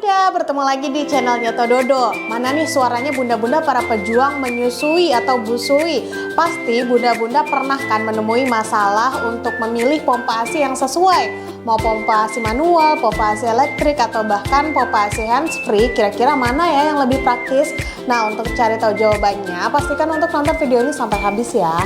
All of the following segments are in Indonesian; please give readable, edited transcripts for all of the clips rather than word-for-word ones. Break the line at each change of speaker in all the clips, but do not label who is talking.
Ya, bertemu lagi di channelnya Tododo. Mana nih suaranya bunda-bunda para pejuang menyusui atau busui? Pasti bunda-bunda pernah kan menemui masalah untuk memilih pompa ASI yang sesuai. Mau pompa ASI manual, pompa ASI elektrik, atau bahkan pompa ASI hands-free, kira-kira mana ya yang lebih praktis? Nah, untuk cari tahu jawabannya, pastikan untuk nonton video ini sampai habis ya.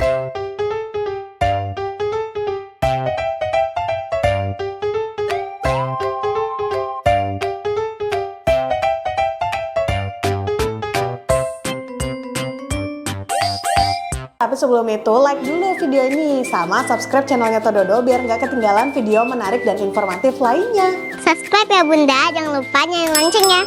Tapi sebelum itu, like dulu video ini, sama subscribe channelnya Tododo biar nggak ketinggalan video menarik dan informatif lainnya.
Subscribe ya bunda, jangan lupa nyalain loncengnya.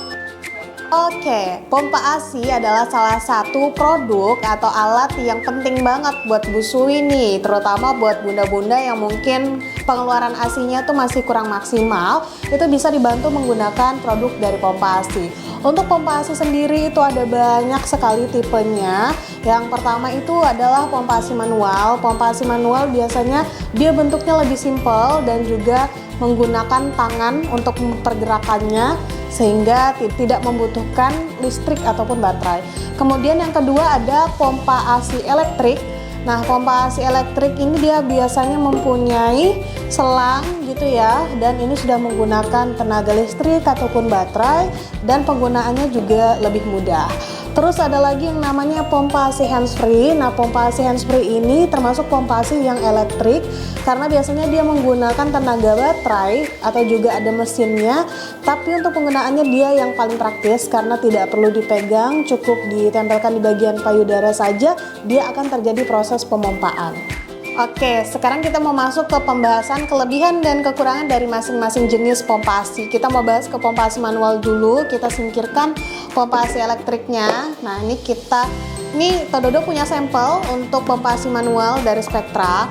Oke, pompa ASI adalah salah satu produk atau alat yang penting banget buat busui nih, terutama buat bunda-bunda yang mungkin pengeluaran ASI-nya tuh masih kurang maksimal. Itu bisa dibantu menggunakan produk dari pompa ASI. Untuk pompa ASI sendiri itu ada banyak sekali tipenya. Yang pertama itu adalah pompa ASI manual. Pompa ASI manual biasanya dia bentuknya lebih simpel dan juga menggunakan tangan untuk pergerakannya, sehingga tidak membutuhkan listrik ataupun baterai. Kemudian yang kedua ada pompa ASI elektrik. Nah, pompa ASI elektrik ini dia biasanya mempunyai selang gitu ya, dan ini sudah menggunakan tenaga listrik ataupun baterai, dan penggunaannya juga lebih mudah. Terus ada lagi yang namanya pompa ASI hands-free. Nah, pompa ASI hands-free ini termasuk pompa ASI yang elektrik karena biasanya dia menggunakan tenaga baterai atau juga ada mesinnya, tapi untuk penggunaannya dia yang paling praktis karena tidak perlu dipegang, cukup ditempelkan di bagian payudara saja, dia akan terjadi proses pemompaan. Oke, sekarang kita mau masuk ke pembahasan kelebihan dan kekurangan dari masing-masing jenis pompa ASI. Kita mau bahas ke pompa ASI manual dulu, kita singkirkan pompa ASI elektriknya. Nah, ini Tododo punya sampel untuk pompa ASI manual dari Spectra.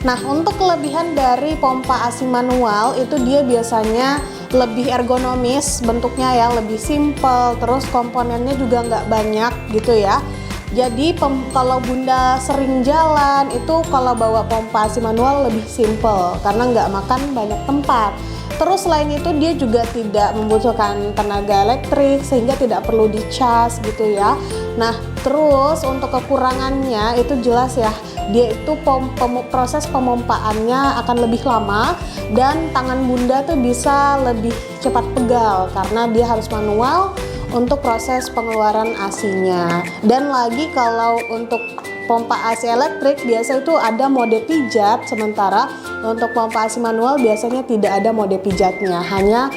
Nah, untuk kelebihan dari pompa ASI manual itu dia biasanya lebih ergonomis bentuknya ya, lebih simple, terus komponennya juga nggak banyak gitu ya. Jadi kalau bunda sering jalan itu kalau bawa pompa ASI manual lebih simple karena nggak makan banyak tempat. Terus selain itu dia juga tidak membutuhkan tenaga elektrik sehingga tidak perlu dicas gitu ya. Nah, terus untuk kekurangannya itu jelas ya, dia itu proses pemompaannya akan lebih lama dan tangan bunda tuh bisa lebih cepat pegal karena dia harus manual untuk proses pengeluaran ASI-nya. Dan lagi kalau untuk pompa ASI elektrik biasa itu ada mode pijat, sementara untuk pompa ASI manual biasanya tidak ada mode pijatnya, hanya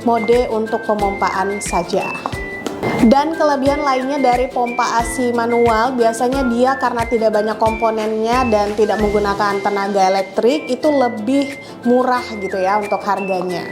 mode untuk pemompaan saja. Dan kelebihan lainnya dari pompa ASI manual biasanya dia karena tidak banyak komponennya dan tidak menggunakan tenaga elektrik itu lebih murah gitu ya untuk harganya.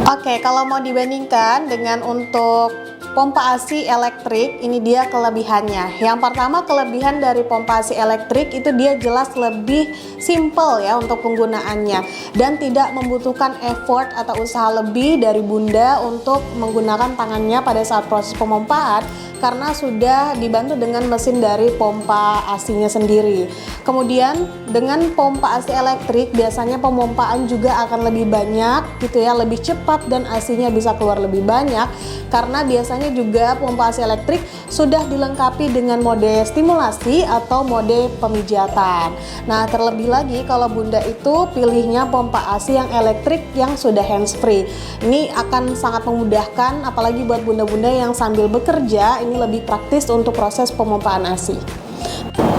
Oke, kalau mau dibandingkan dengan untuk pompa ASI elektrik, ini dia kelebihannya. Yang pertama, kelebihan dari pompa ASI elektrik itu dia jelas lebih simple ya untuk penggunaannya dan tidak membutuhkan effort atau usaha lebih dari bunda untuk menggunakan tangannya pada saat proses pemompaan karena sudah dibantu dengan mesin dari pompa ASI-nya sendiri. Kemudian dengan pompa ASI elektrik biasanya pemompaan juga akan lebih banyak gitu ya, lebih cepat dan ASI-nya bisa keluar lebih banyak karena biasanya juga pompa ASI elektrik sudah dilengkapi dengan mode stimulasi atau mode pemijatan. Nah, terlebih lagi kalau bunda itu pilihnya pompa ASI yang elektrik yang sudah hands-free. Ini akan sangat memudahkan apalagi buat bunda-bunda yang sambil bekerja, ini lebih praktis untuk proses pemompaan ASI.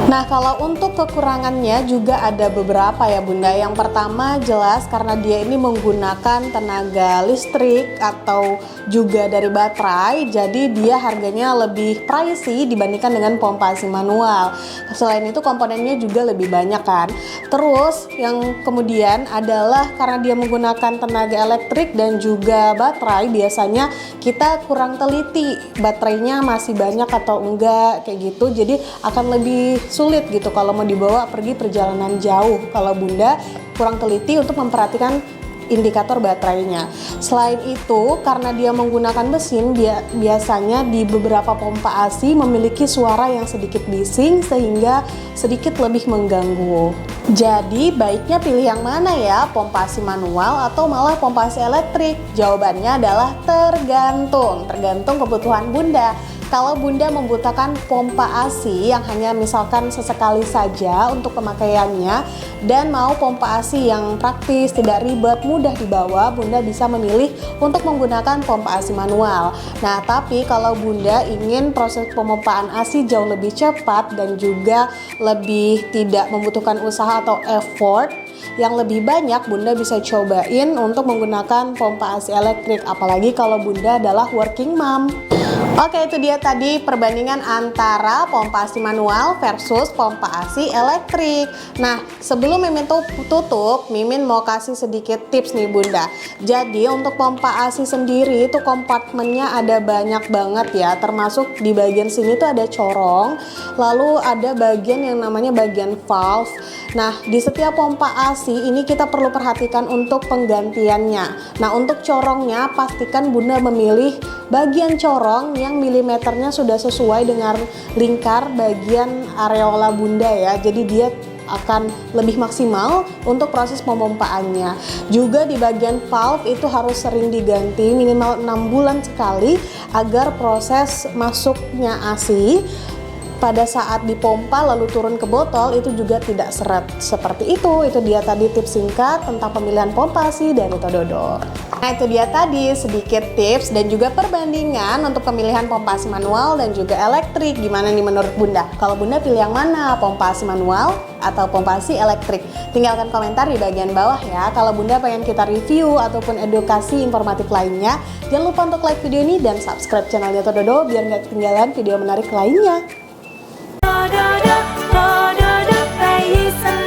Nah, kalau untuk kekurangannya juga ada beberapa ya bunda. Yang pertama jelas karena dia ini menggunakan tenaga listrik atau juga dari baterai, jadi dia harganya lebih pricey dibandingkan dengan pompa ASI manual. Selain itu komponennya juga lebih banyak kan. Terus yang kemudian adalah karena dia menggunakan tenaga elektrik dan juga baterai, biasanya kita kurang teliti baterainya masih banyak atau enggak kayak gitu, jadi akan lebih sulit gitu kalau mau dibawa pergi perjalanan jauh kalau bunda kurang teliti untuk memperhatikan indikator baterainya. Selain itu, karena dia menggunakan mesin, biasanya di beberapa pompa ASI memiliki suara yang sedikit bising sehingga sedikit lebih mengganggu. Jadi baiknya pilih yang mana ya, pompa ASI manual atau malah pompa ASI elektrik? Jawabannya adalah tergantung kebutuhan Bunda. Kalau Bunda membutuhkan pompa ASI yang hanya misalkan sesekali saja untuk pemakaiannya dan mau pompa ASI yang praktis, tidak ribet, mudah dibawa, Bunda bisa memilih untuk menggunakan pompa ASI manual. Nah, tapi kalau Bunda ingin proses pemompaan ASI jauh lebih cepat dan juga lebih tidak membutuhkan usaha atau effort yang lebih banyak, Bunda bisa cobain untuk menggunakan pompa ASI elektrik, apalagi kalau Bunda adalah working mom. Oke, itu dia tadi perbandingan antara pompa ASI manual versus pompa ASI elektrik. Nah, sebelum Mimin tutup, Mimin mau kasih sedikit tips nih Bunda. Jadi untuk pompa ASI sendiri itu kompartemennya ada banyak banget ya, termasuk di bagian sini tuh ada corong, lalu ada bagian yang namanya bagian valve. Nah, di setiap pompa ASI ini kita perlu perhatikan untuk penggantiannya. Nah, untuk corongnya pastikan Bunda memilih bagian corong yang milimeternya sudah sesuai dengan lingkar bagian areola Bunda ya. Jadi dia akan lebih maksimal untuk proses pemompaannya. Juga di bagian valve itu harus sering diganti minimal 6 bulan sekali agar proses masuknya ASI pada saat dipompa lalu turun ke botol itu juga tidak seret. Seperti itu dia tadi tips singkat tentang pemilihan pompa ASI dari Tododo. Nah, itu dia tadi sedikit tips dan juga perbandingan untuk pemilihan pompa ASI manual dan juga elektrik. Gimana nih menurut Bunda? Kalau Bunda pilih yang mana? Pompa ASI manual atau pompa ASI elektrik? Tinggalkan komentar di bagian bawah ya. Kalau Bunda pengen kita review ataupun edukasi informatif lainnya, jangan lupa untuk like video ini dan subscribe channelnya Tododo biar nggak ketinggalan video menarik lainnya.
Tododo, Tododo, bayi senang.